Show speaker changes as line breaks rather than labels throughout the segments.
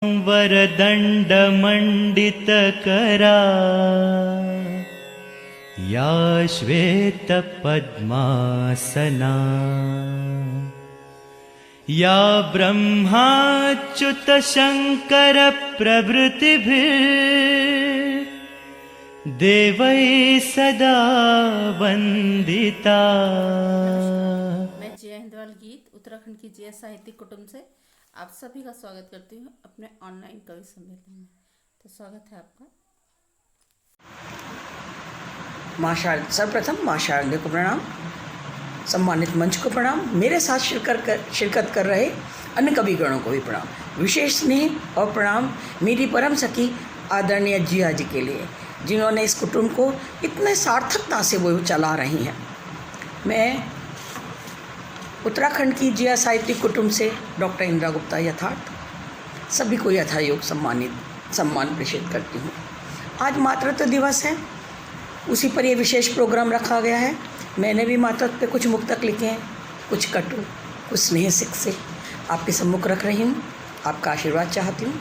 वरदण्डमण्डितकरा या श्वेतपद्मासना या ब्रह्माच्युतशङ्करप्रभृतिभिर्देवैः सदा वन्दिता।
मैं जय हिंदवाल गीत उत्तराखंड की जय साहित्यिक कुटुंब से आप सभी का स्वागत करती हूँ अपने ऑनलाइन कवि सम्मेलन में। तो स्वागत है आपका।
सर्वप्रथम माँ शारदे को प्रणाम, सम्मानित मंच को प्रणाम, मेरे साथ शिरकत कर रहे अन्य कविगणों को भी प्रणाम। विशेष स्नेह और प्रणाम मेरी परम सखी आदरणीय जिया जी के लिए, जिन्होंने इस कुटुंब को इतने सार्थकता से वो चला रही हैं। मैं उत्तराखंड की जिया साहित्यिक कुटुंब से डॉक्टर इंदिरा गुप्ता यथार्थ सभी को यथायोग सम्मान प्रेषित करती हूँ। आज मातृत्व दिवस है, उसी पर यह विशेष प्रोग्राम रखा गया है। मैंने भी मातृत्व पे कुछ मुक्तक लिखे हैं, कुछ कटु, कुछ स्नेह सिख से आपके सम्मुख रख रही हूँ। आपका आशीर्वाद चाहती हूँ।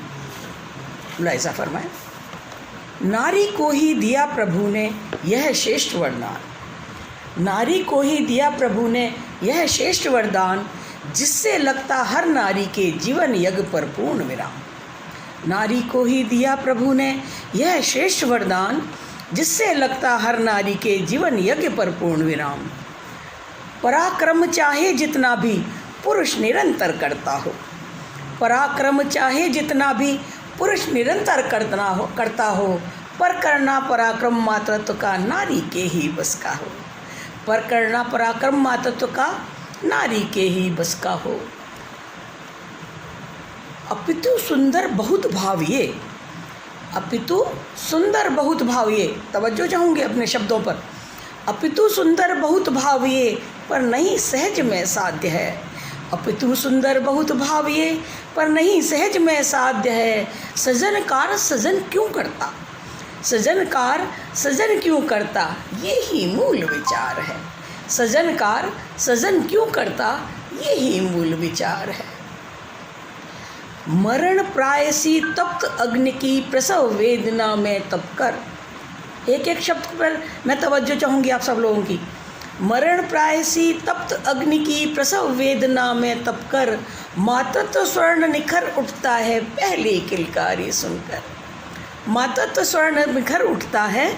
मुलायजा फरमाएं। नारी को ही दिया प्रभु ने यह श्रेष्ठ वरदान, नारी को ही दिया प्रभु ने यह श्रेष्ठ वरदान, जिससे लगता हर नारी के जीवन यज्ञ पर पूर्ण विराम। नारी को ही दिया प्रभु ने यह श्रेष्ठ वरदान, जिससे लगता हर नारी के जीवन यज्ञ पर पूर्ण विराम। पराक्रम चाहे जितना भी पुरुष निरंतर करता हो, पराक्रम चाहे जितना भी पुरुष निरंतर करता हो, पर करना पराक्रम मातृत्व का नारी के ही बस का हो, पर करना पराक्रम मातृत्व का नारी के ही बस का हो। अपितु सुंदर बहुत भाविये, अपितु सुंदर बहुत भाविये, तवज्जो चाहूँगी अपने शब्दों पर। अपितु सुंदर बहुत भाविये पर नहीं सहज में साध्य है, अपितु सुंदर बहुत भाविये पर नहीं सहज में साध्य है। सजनकार सजन क्यों करता, सजनकार सजन क्यों करता, ये ही मूल विचार है। सजनकार सजन क्यों करता, ये ही मूल विचार है। मरण प्रायसी तप्त अग्नि की प्रसव वेदना में तप कर, एक एक शब्द पर मैं तवज्जो चाहूँगी आप सब लोगों की। मरण प्रायसी तप्त अग्नि की प्रसव वेदना में तप कर, मातृत्व स्वर्ण निखर उठता है पहली किलकारी सुनकर। मातृत्व स्वर्ण निखर उठता है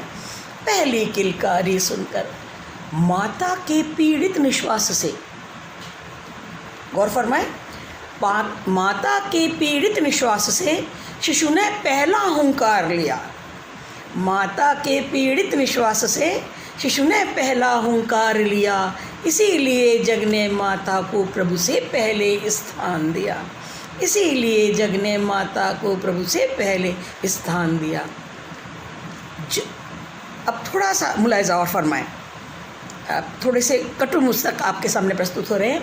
पहली किलकारी सुनकर। माता के पीड़ित निश्वास से, गौर फरमाएं, माता के पीड़ित निश्वास से शिशु ने पहला हुंकार लिया। माता के पीड़ित निश्वास से शिशु ने पहला हुंकार लिया, इसीलिए जग ने माता को प्रभु से पहले स्थान दिया, इसीलिए जग ने माता को प्रभु से पहले स्थान दिया। अब थोड़ा सा मुलायजा और फरमाएं। अब थोड़े से कटु मुस्तक आपके सामने प्रस्तुत हो रहे हैं।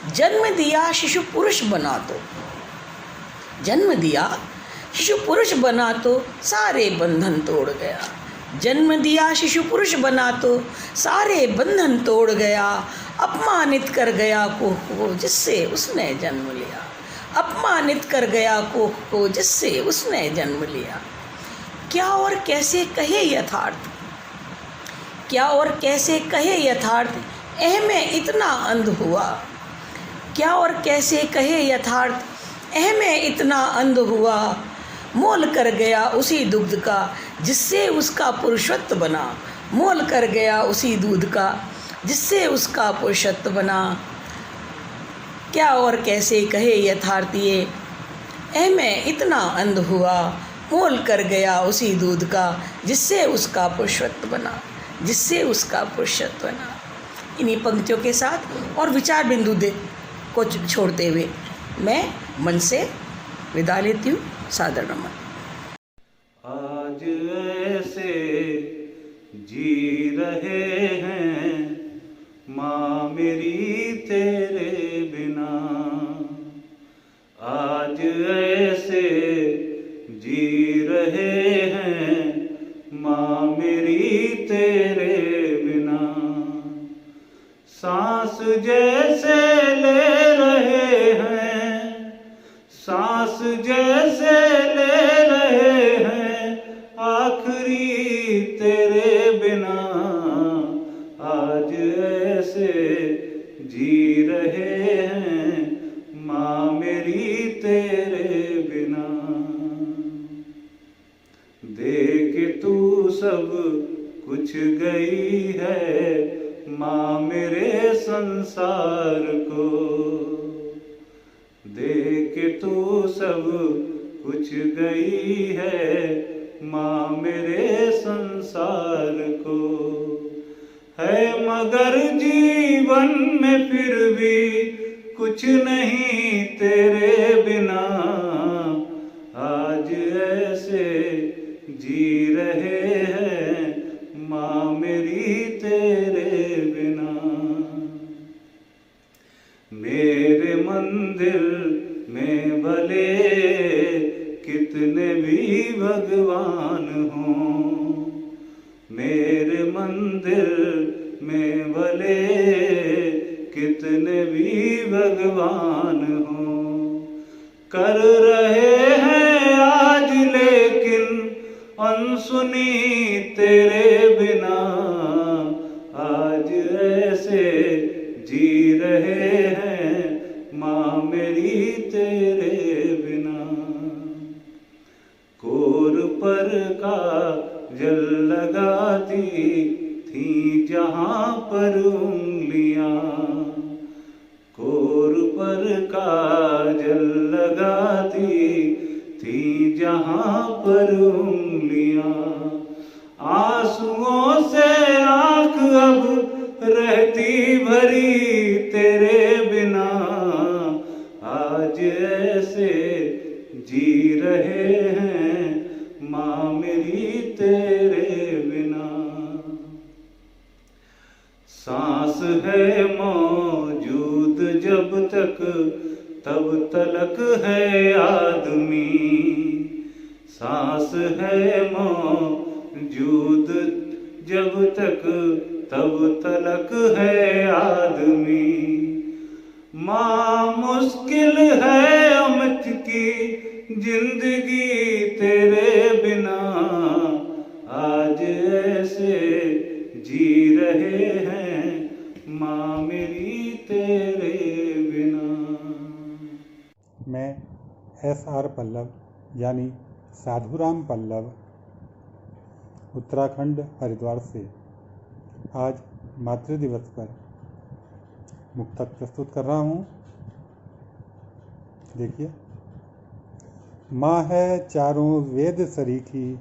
जन्म दिया शिशु पुरुष बना तो, जन्म दिया शिशु पुरुष बना तो सारे बंधन तोड़ गया। जन्म दिया शिशु पुरुष बना तो सारे बंधन तोड़ गया। अपमानित कर गया कोख को जिससे उसने जन्म लिया, अपमानित कर गया कोख को जिससे उसने जन्म लिया। क्या और कैसे कहे यथार्थ, क्या और कैसे कहे यथार्थ, में इतना अंध हुआ। क्या और कैसे कहे यथार्थ, में इतना अंध हुआ। मोल कर गया उसी दूध का जिससे उसका पुरुषत्व बना, मोल कर गया उसी दूध का जिससे उसका पुरुषत्व बना। क्या और कैसे कहे यथार्थ ये, में इतना अंध हुआ। मोल कर गया उसी दूध का जिससे उसका पुरुषत्व बना, जिससे उसका पुरुषत्व बना। इन्हीं पंक्तियों के साथ और विचार बिंदु को छोड़ते हुए मैं मन से विदा लेती हूँ। सादर नमन।
आज ऐसे जी रहे हैं माँ मेरी तेरे बिना, आज ऐसे जी रहे हैं माँ मेरी तेरे बिना। सांस जैसे ले रहे हैं, सांस जैसे सब कुछ गई है माँ मेरे संसार को, दे के तू सब कुछ गई है माँ मेरे संसार को। है मगर जीवन में फिर भी कुछ नहीं तेरे बिना, आज ऐसे जी रहे हैं माँ मेरी तेरे बिना। मेरे मंदिर में भले कितने भी भगवान हों, मेरे मंदिर में भले कितने भी भगवान हों, कर रहे हैं आज लेकिन अनसुनी तेरे बिना, आज ऐसे जी रहे हैं माँ मेरी तेरे बिना। कोर पर का जल लगाती थी जहाँ पर उंगलियाँ, कोर पर का जल लगाती थी जहाँ पर उंगलियाँ, आंसुओं से आँख अब रहती भरी तेरे बिना, आज ऐसे जी रहे हैं माँ मेरी तेरे बिना। सांस है मौजूद जब तक तब तलक है आदमी, सांस है मौजूद जब तक तब तलक है आदमी। माँ मुश्किल है अमित की जिंदगी तेरे बिना, आज ऐसे जी रहे हैं माँ मेरी तेरे बिना।
मैं SR पल्लव यानी साधुराम पल्लव उत्तराखंड हरिद्वार से आज मातृ दिवस पर मुक्तक प्रस्तुत कर रहा हूँ। देखिए। माँ है चारों वेद सरीखी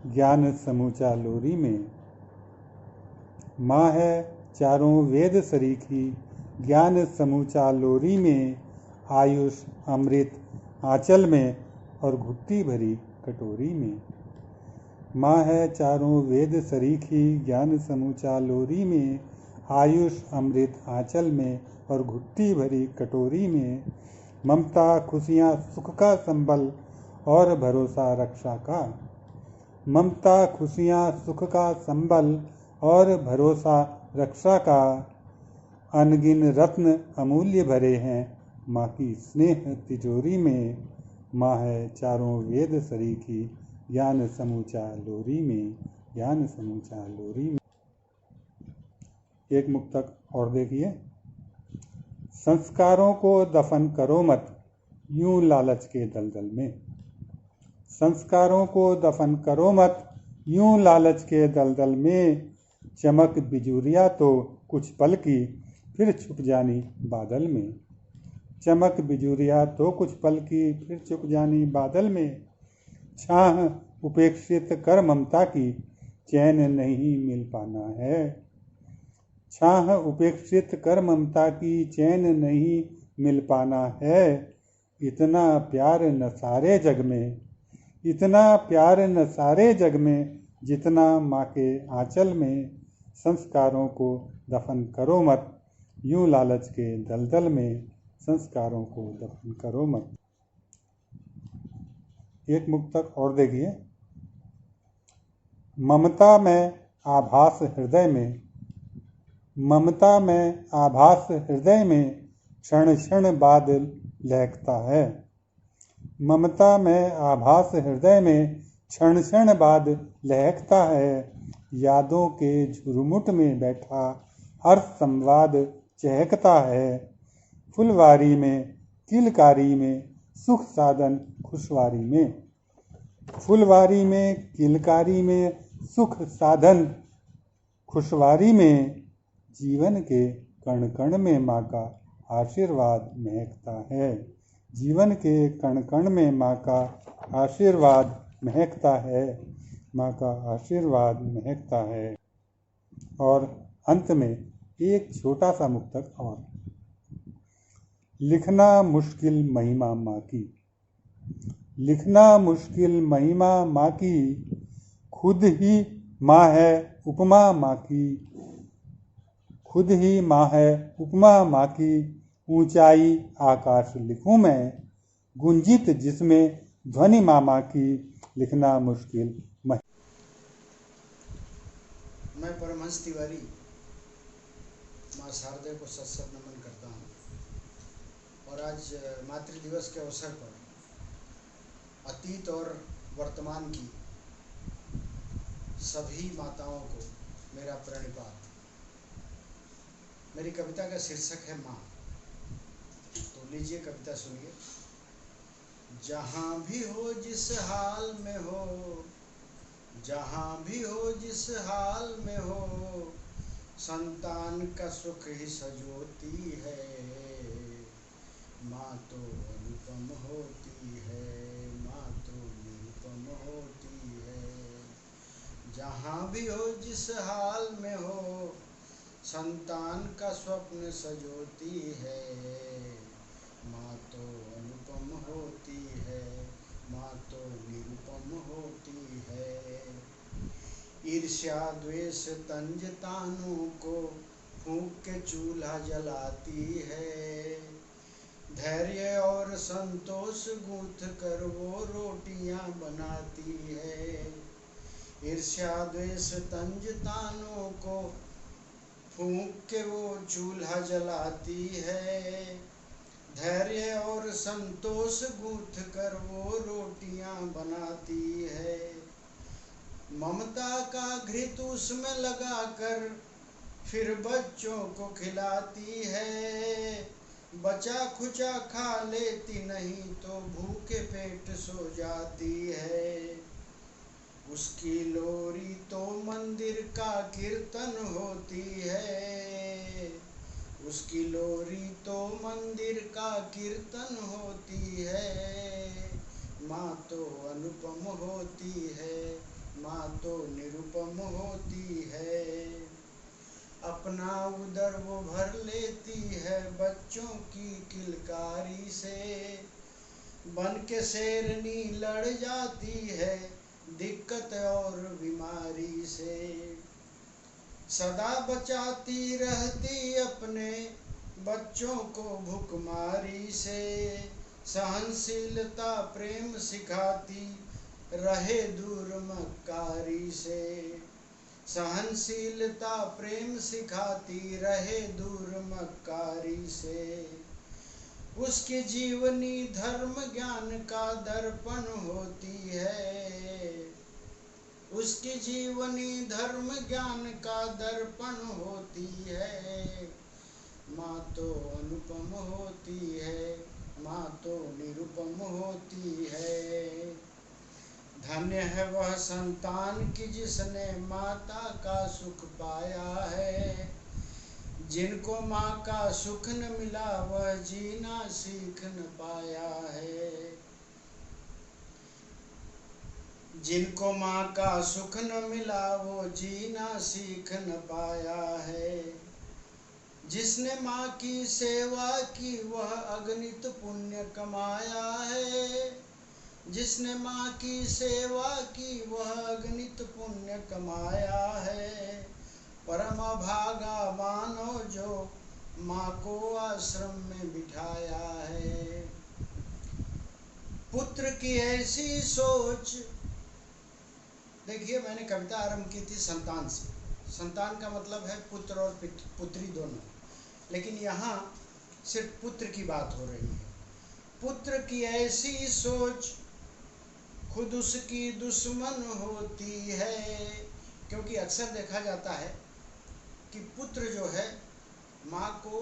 ज्ञान समूचा लोरी में, माँ है चारों वेद सरीखी ज्ञान समूचा लोरी में, आयुष अमृत आंचल में और घुट्टी भरी कटोरी में। माँ है चारों वेद सरीखी ज्ञान समूचा लोरी में, आयुष अमृत आंचल में और घुट्टी भरी कटोरी में। ममता खुशियाँ सुख का संबल और भरोसा रक्षा का, ममता खुशियाँ सुख का संबल और भरोसा रक्षा का। अनगिन रत्न अमूल्य भरे हैं माँ की स्नेह तिजोरी में, माँ है चारों वेद सरीखी ज्ञान समूचा लोरी में, ज्ञान समूचा लोरी में। एक मुक्तक और देखिए। संस्कारों को दफन करो मत यूं लालच के दलदल में, संस्कारों को दफन करो मत यूं लालच के दलदल में। चमक बिजुरिया तो कुछ पल की फिर छुप जानी बादल में, चमक बिजुरिया तो कुछ पल की फिर छुप जानी बादल में। छाह उपेक्षित कर ममता की चैन नहीं मिल पाना है, छाह उपेक्षित कर ममता की चैन नहीं मिल पाना है। इतना प्यार न सारे जग में, इतना प्यार न सारे जग में जितना माँ के आंचल में। संस्कारों को दफन करो मत यूं लालच के दलदल में, संस्कारों को दफन करो मत। एक मुक्तक और देखिए। ममता में आभास हृदय में, ममता में आभास हृदय में क्षण क्षण बाद लहकता है, ममता में आभास हृदय में क्षण क्षण बाद लहकता है। यादों के झुरमुट में बैठा हर संवाद चहकता है। फुलवारी में किलकारी में सुख साधन खुशवारी में, फुलवारी में किलकारी में सुख साधन खुशवारी में जीवन के कण कण में माँ का आशीर्वाद महकता है। जीवन के कण कण में माँ का आशीर्वाद महकता है। माँ का आशीर्वाद महकता है। और अंत में एक छोटा सा मुक्तक और। लिखना मुश्किल महिमा माँ की, लिखना मुश्किल महिमा माँ की, खुद ही माँ है उपमा माँ की, खुद ही माँ है उपमा माँ की। ऊंचाई आकाश लिखूं मैं, गुंजित जिसमें ध्वनि माँ की। लिखना मुश्किल
मैं परमहंस तिवारी माँ शारदा को सत नमन करता हूँ। और आज मातृ दिवस के अवसर पर अतीत और वर्तमान की सभी माताओं को मेरा प्रणिपात। मेरी कविता का शीर्षक है माँ। तो लीजिए कविता सुनिए। जहाँ भी हो जिस हाल में हो, जहाँ भी हो जिस हाल में हो, संतान का सुख ही सजोती है। माँ तो अनुपम होती है, माँ तो निरुपम होती है। जहाँ भी हो जिस हाल में हो, संतान का स्वप्न सजोती है। माँ तो अनुपम होती है, माँ तो निरुपम होती है। ईर्ष्या द्वेष तंज तानों को फूंक के चूल्हा जलाती है। धैर्य और संतोष गूंथ कर वो रोटियां बनाती है। ईर्ष्या द्वेष तंज तानों को फूंक के वो चूल्हा जलाती है। धैर्य और संतोष गूंथ कर वो रोटियां बनाती है। ममता का घृत उसमें लगाकर फिर बच्चों को खिलाती है। बचा खुचा खा लेती नहीं तो भूखे पेट सो जाती है। उसकी लोरी तो मंदिर का कीर्तन होती है। उसकी लोरी तो मंदिर का कीर्तन होती है। माँ तो अनुपम होती है, माँ तो निरुपम होती है। अपना उदर वो भर लेती है बच्चों की किलकारी से। बन के शेरनी लड़ जाती है दिक्कत और बीमारी से। सदा बचाती रहती अपने बच्चों को भुखमारी से। सहनशीलता प्रेम सिखाती रहे दूर मक्कारी से। सहनशीलता प्रेम सिखाती रहे दूर मक्कारी से। उसकी जीवनी धर्म ज्ञान का दर्पण होती है। उसकी जीवनी धर्म ज्ञान का दर्पण होती है। माँ तो अनुपम होती है, माँ तो निरुपम होती है। धन्य है वह संतान की जिसने माता का सुख पाया है। जिनको माँ का सुख न मिला वह जीना सीख न पाया है। जिनको माँ का सुख न मिला वो जीना सीख न पाया है। जिसने माँ की सेवा की वह अगणित पुण्य कमाया है। जिसने माँ की सेवा की वह अगणित पुण्य कमाया है। परम भागा मानो जो माँ को आश्रम में बिठाया है। पुत्र की ऐसी सोच। देखिए मैंने कविता आरंभ की थी संतान से। संतान का मतलब है पुत्र और पुत्री दोनों, लेकिन यहाँ सिर्फ पुत्र की बात हो रही है। पुत्र की ऐसी सोच खुद उसकी दुश्मन होती है। क्योंकि अक्सर देखा जाता है कि पुत्र जो है माँ को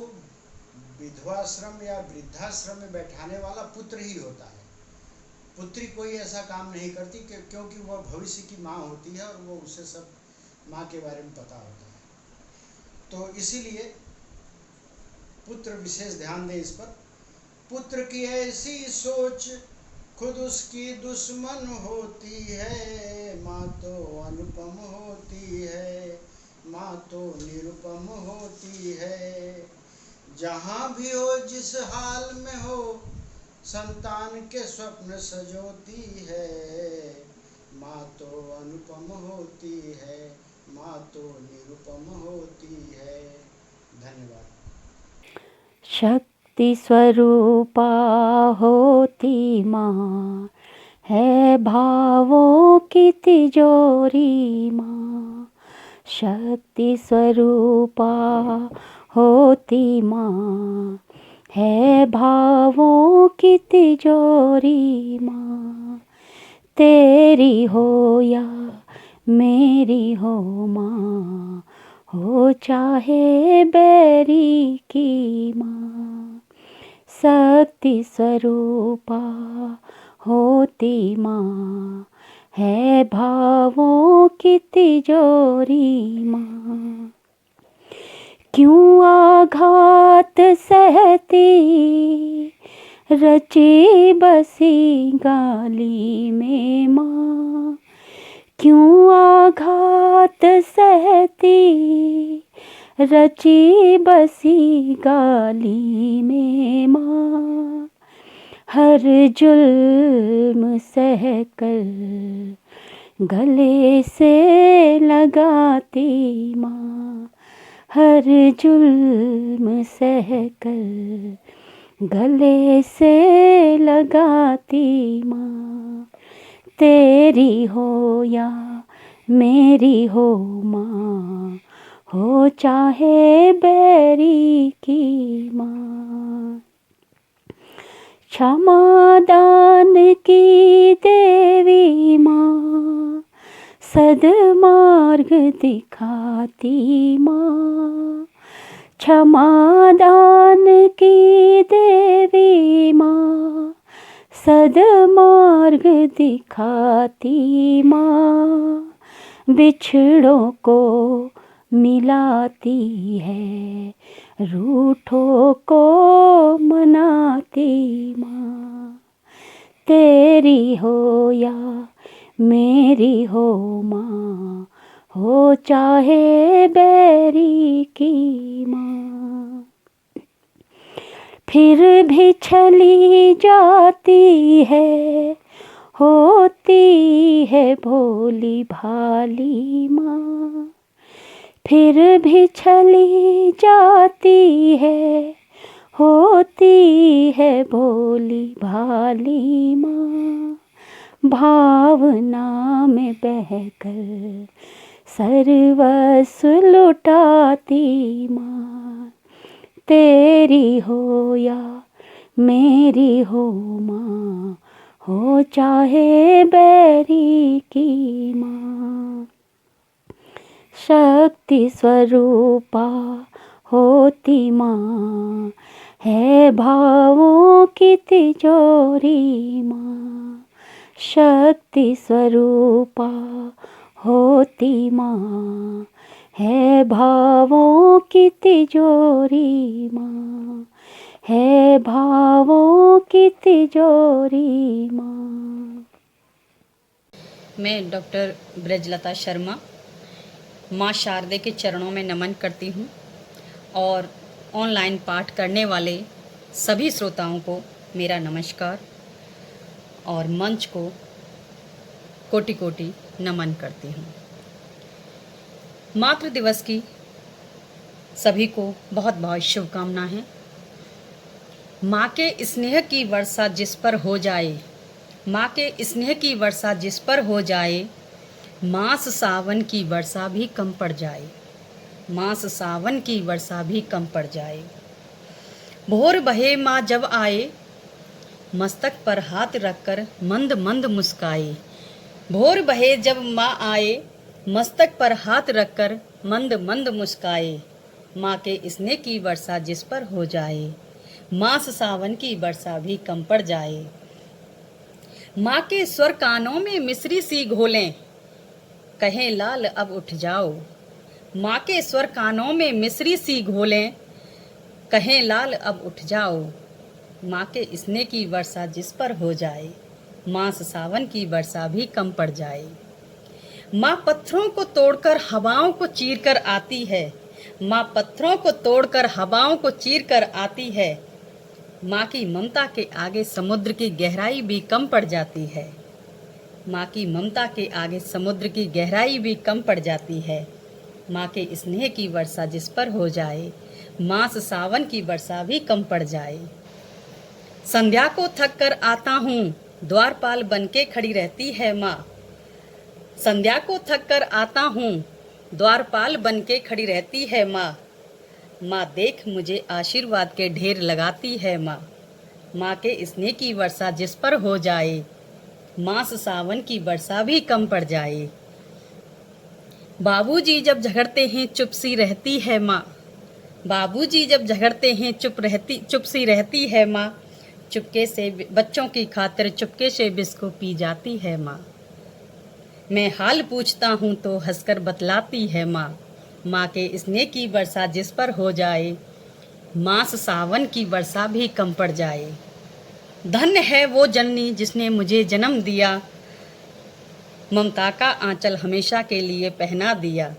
विधवाश्रम या वृद्धाश्रम में बैठाने वाला पुत्र ही होता है। पुत्री कोई ऐसा काम नहीं करती क्योंकि वह भविष्य की माँ होती है और वो उसे सब माँ के बारे में पता होता है। तो इसीलिए पुत्र विशेष ध्यान दें इस पर। पुत्र की ऐसी सोच खुद उसकी दुश्मन होती है, माँ तो अनुपम होती है, माँ तो निरुपम होती है। जहाँ भी हो जिस हाल में हो संतान के स्वप्न सजोती है, माँ तो अनुपम होती है, माँ तो निरुपम होती है। धन्यवाद।
शक्ति स्वरूपा होती माँ, है भावों की तिजोरी माँ। शक्ति स्वरूपा होती माँ, है भावों की तिजोरी माँ। तेरी हो या मेरी हो माँ, हो चाहे बैरी की माँ। शक्ति स्वरूपा होती माँ, है भावों की तिजोरी माँ। क्यों आघात सहती रची बसी गाली में माँ। क्यों आघात सहती रची बसी गाली में माँ। हर जुल्म सहकर गले से लगाती माँ। हर जुल्म सहकर गले से लगाती माँ। तेरी हो या मेरी हो माँ, हो चाहे बैरी की माँ। क्षमा दान की देवी माँ, सद्मार्ग दिखाती माँ। क्षमा दान की देवी माँ, सद्मार्ग दिखाती माँ। बिछड़ों को मिलाती है, रूठों को मनाती माँ। तेरी हो या मेरी हो माँ, हो चाहे बैरी की माँ। फिर भी चली जाती है, होती है भोली भाली माँ। फिर भी चली जाती है, होती है भोली भाली माँ। भावना में बहकर सर्वस्व लुटाती माँ। तेरी हो या मेरी हो माँ, हो चाहे बैरी की माँ। शक्ति स्वरूपा होती माँ, है भावों की तिजोरी माँ। शक्ति स्वरूपा होती माँ, है भावों की तिजोरी माँ। है भावों की तिजोरी माँ।
मैं डॉक्टर ब्रजलता शर्मा माँ शारदे के चरणों में नमन करती हूँ और ऑनलाइन पाठ करने वाले सभी श्रोताओं को मेरा नमस्कार और मंच को कोटि कोटि नमन करती हूँ। मातृ दिवस की सभी को बहुत बहुत शुभकामनाएं। माँ के स्नेह की वर्षा जिस पर हो जाए, माँ के स्नेह की वर्षा जिस पर हो जाए, मास सावन की वर्षा भी कम पड़ जाए। मास सावन की वर्षा भी कम पड़ जाए। भोर बहे माँ जब आए, मस्तक पर हाथ रखकर मंद मंद मुस्काए। भोर बहे जब माँ आए, मस्तक पर हाथ रखकर मंद मंद मुस्काए। माँ के स्नेह की वर्षा जिस पर हो जाए, मास सावन की वर्षा भी कम पड़ जाए। माँ के स्वर कानों में मिश्री सी घोलें, कहें लाल अब उठ जाओ। माँ के स्वर कानों में मिश्री सी घोलें, कहें लाल अब उठ जाओ। माँ के स्नेह की वर्षा जिस पर हो जाए, मास सावन की वर्षा भी कम पड़ जाए। माँ पत्थरों को तोड़कर हवाओं को चीर कर आती है। माँ पत्थरों को तोड़कर हवाओं को चीर कर आती है। माँ की ममता के आगे समुद्र की गहराई भी कम पड़ जाती है। माँ की ममता के आगे समुद्र की गहराई भी कम पड़ जाती है। माँ के स्नेह की वर्षा जिस पर हो जाए, मास सावन की वर्षा भी कम पड़ जाए। संध्या को थक कर आता हूँ, द्वारपाल बन के खड़ी रहती है माँ। संध्या को थक कर आता हूँ, द्वारपाल बन के खड़ी रहती है माँ। माँ देख मुझे आशीर्वाद के ढेर लगाती है माँ। माँ के स्नेह की वर्षा जिस पर हो जाए, मास सावन की वर्षा भी कम पड़ जाए। बाबूजी जब झगड़ते हैं चुप सी रहती है माँ। बाबूजी जब झगड़ते हैं चुप सी रहती है माँ। चुपके से बच्चों की खातिर चुपके से बिस्को पी जाती है माँ। मैं हाल पूछता हूँ तो हंसकर बतलाती है माँ। माँ के स्नेह की वर्षा जिस पर हो जाए, मास सावन की वर्षा भी कम पड़ जाए। धन्य है वो जननी जिसने मुझे जन्म दिया, ममता का आंचल हमेशा के लिए पहना दिया।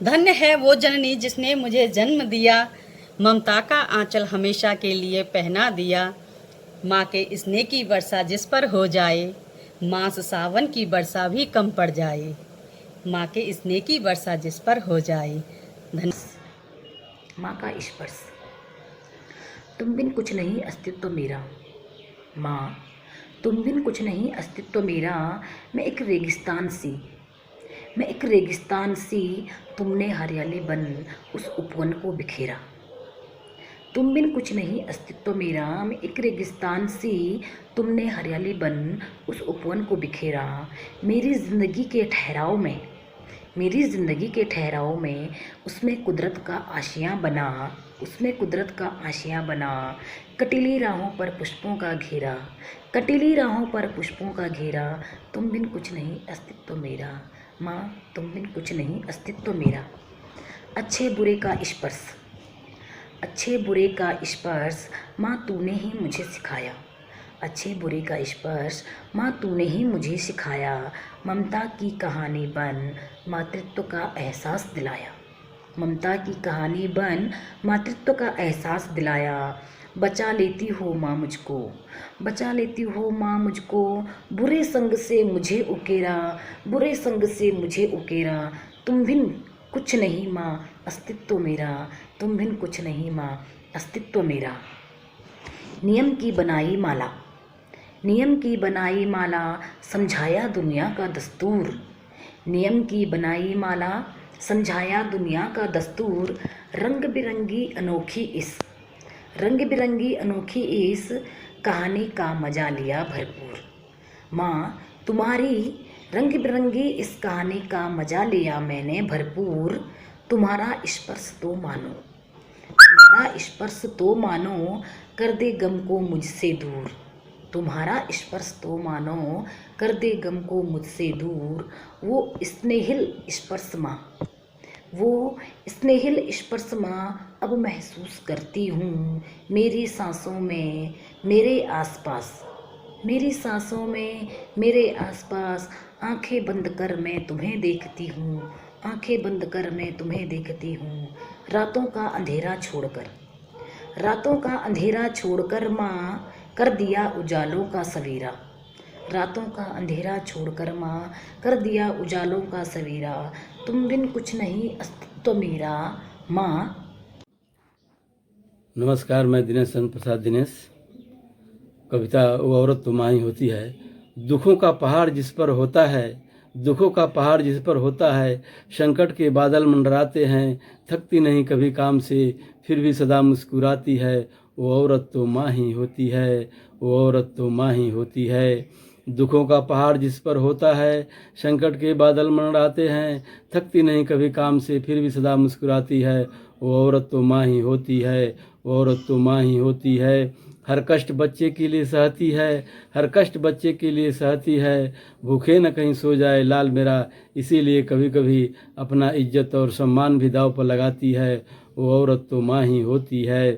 धन्य है वो जननी जिसने मुझे जन्म दिया, ममता का आंचल हमेशा के लिए पहना दिया। माँ के स्नेह की वर्षा जिस पर हो जाए, मास सावन की वर्षा भी कम पड़ जाए। माँ के स्नेह की वर्षा जिस पर हो जाए।
माँ का स्पर्श। तुम बिन कुछ नहीं अस्तित्व मेरा। माँ तुम बिन कुछ नहीं अस्तित्व मेरा। मैं एक रेगिस्तान सी, तुमने हरियाली बन उस उपवन को बिखेरा। तुम बिन कुछ नहीं अस्तित्व मेरा, मैं एक रेगिस्तान सी, तुमने हरियाली बन उस उपवन को बिखेरा। मेरी ज़िंदगी के ठहराव में उसमें कुदरत का आशियाँ बना। कटीली राहों पर पुष्पों का घेरा। तुम बिन कुछ नहीं अस्तित्व मेरा। माँ तुम बिन कुछ नहीं अस्तित्व मेरा। अच्छे बुरे का स्पर्श माँ तूने ही मुझे सिखाया। अच्छे बुरे का स्पर्श माँ तूने ही मुझे सिखाया। ममता की कहानी बन मातृत्व का एहसास दिलाया। बचा लेती हो माँ मुझको, बुरे संग से मुझे उकेरा। तुम बिन कुछ नहीं माँ अस्तित्व मेरा। नियम की बनाई माला समझाया दुनिया का दस्तूर। रंग बिरंगी अनोखी इस कहानी का मजा लिया भरपूर। माँ तुम्हारी रंग बिरंगी इस कहानी का मजा लिया मैंने भरपूर। तुम्हारा स्पर्श तो मानो कर दे गम को मुझसे दूर। तुम्हारा स्पर्श तो मानो कर दे गम को मुझसे दूर। वो स्नेहिल स्पर्श माँ अब महसूस करती हूँ मेरी सांसों में मेरे आसपास। आंखें बंद कर मैं तुम्हें देखती हूँ। रातों का अंधेरा छोड़कर माँ कर दिया उजालों का सवेरा। तुम बिन कुछ नहीं अस्तित्व मेरा। माँ।
नमस्कार, मैं दिनेश चंद्र प्रसाद दिनेश। कविता वो औरत तो माँ ही होती है। दुखों का पहाड़ जिस पर होता है, संकट के बादल मंडराते हैं, थकती नहीं कभी काम से, फिर भी सदा मुस्कुराती है। वो औरत तो माँ ही होती है। दुखों का पहाड़ जिस पर होता है, संकट के बादल मंडराते हैं, थकती नहीं कभी काम से, फिर भी सदा मुस्कुराती है। वो औरत तो माँ ही होती है। हर कष्ट बच्चे के लिए सहती है, हर कष्ट बच्चे के लिए सहती है। भूखे न कहीं सो जाए लाल मेरा, इसीलिए कभी कभी अपना इज्जत और सम्मान भी दांव पर लगाती है। वो औरत तो माँ ही होती है।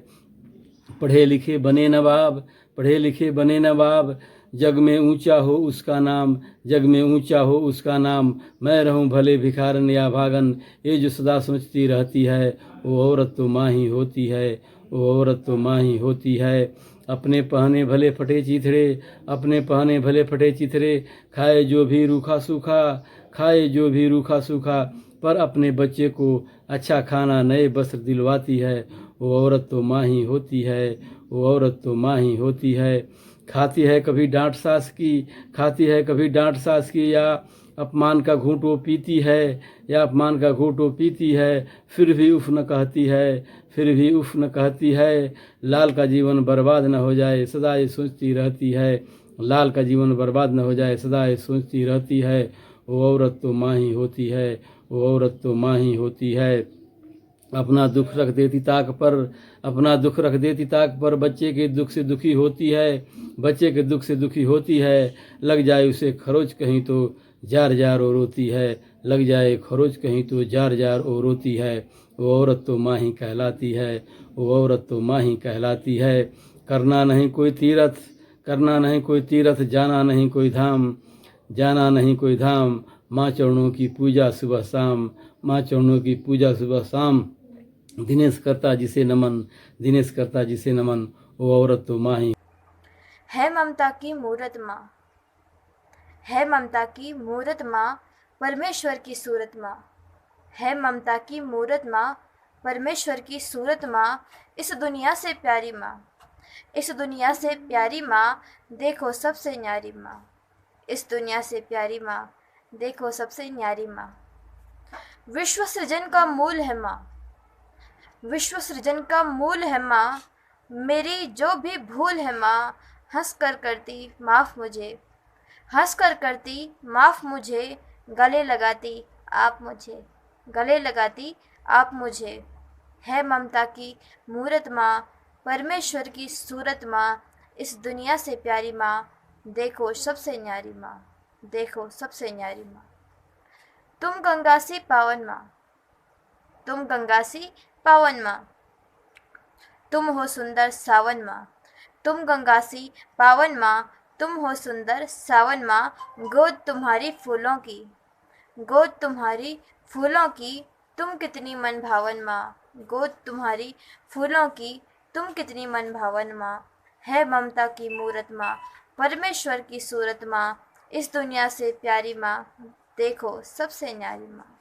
पढ़े लिखे बने नवाब, पढ़े लिखे बने नवाब, जग में ऊंचा हो उसका नाम, जग में ऊंचा हो उसका नाम। मैं रहूं भले भिखारन या भागन, ये जो सदा सोचती रहती है, वो औरत तो माँ ही होती है, वो औरत तो माँ ही होती है। अपने पहने भले फटे चिथड़े, अपने पहने भले फटे चिथड़े, खाए जो भी रूखा सूखा, खाए जो भी रूखा सूखा, पर अपने बच्चे को अच्छा खाना नए वस्त्र दिलवाती है। वो औरत तो माँ ही होती है, वो औरत तो माँ ही होती है। खाती है कभी डांट सास की, खाती है कभी डांट सास की, या अपमान का घूंट वो पीती है, या अपमान का घूंट वो पीती है, फिर भी उफ न कहती है, फिर भी उफ न कहती है। लाल का जीवन बर्बाद न हो जाए सदा ये सोचती रहती है, लाल का जीवन बर्बाद न हो जाए सदा ये सोचती रहती है। वो औरत तो माँ ही होती है, वो औरत तो माँ ही होती है। अपना दुख रख देती ताक पर, अपना दुख रख देती ताक पर, बच्चे के दुख से दुखी होती है, बच्चे के दुख से दुखी होती है। लग जाए उसे खरोच कहीं तो जार जार और रोती है, लग जाए खरोच कहीं तो जार जार और रोती है। वो औरत तो माँ ही कहलाती है, वो औरत तो माँ ही कहलाती है। करना नहीं कोई तीरथ, करना नहीं कोई तीरथ, जाना नहीं कोई धाम, जाना नहीं कोई धाम। माँ चरणों की पूजा सुबह शाम, माँ चरणों की पूजा सुबह शाम। दिनेश करता जिसे नमन, दिनेश करता जिसे नमन, वो औरत तो माँ ही
है ममता की मूरत माँ, है ममता की मूरत माँ, परमेश्वर की सूरत माँ। है ममता की मूरत माँ, परमेश्वर की सूरत माँ। इस दुनिया से प्यारी माँ, इस दुनिया से प्यारी माँ, देखो सबसे न्यारी माँ। इस दुनिया से प्यारी माँ, देखो सबसे न्यारी माँ। विश्व सृजन का मूल है माँ, विश्व सृजन का मूल है माँ। मेरी जो भी भूल है माँ, हंस कर करती माफ़ मुझे, हंस कर करती माफ़ मुझे। गले लगाती आप मुझे, गले लगाती आप मुझे। है ममता की मूरत माँ, परमेश्वर की सूरत माँ। इस दुनिया से प्यारी माँ, देखो सबसे न्यारी माँ, देखो सबसे न्यारी माँ। तुम गंगा सी पावन माँ, तुम गंगा सी पावन माँ। तुम हो सुंदर सावन माँ, तुम गंगा सी पावन माँ। तुम हो सुंदर सावन माँ। गोद तुम्हारी फूलों की, गोद तुम्हारी फूलों की, तुम कितनी मन भावन माँ। गोद तुम्हारी फूलों की, तुम कितनी मन भावन माँ। है ममता की मूरत माँ, परमेश्वर की सूरत माँ। इस दुनिया से प्यारी माँ, देखो सबसे न्यारी माँ।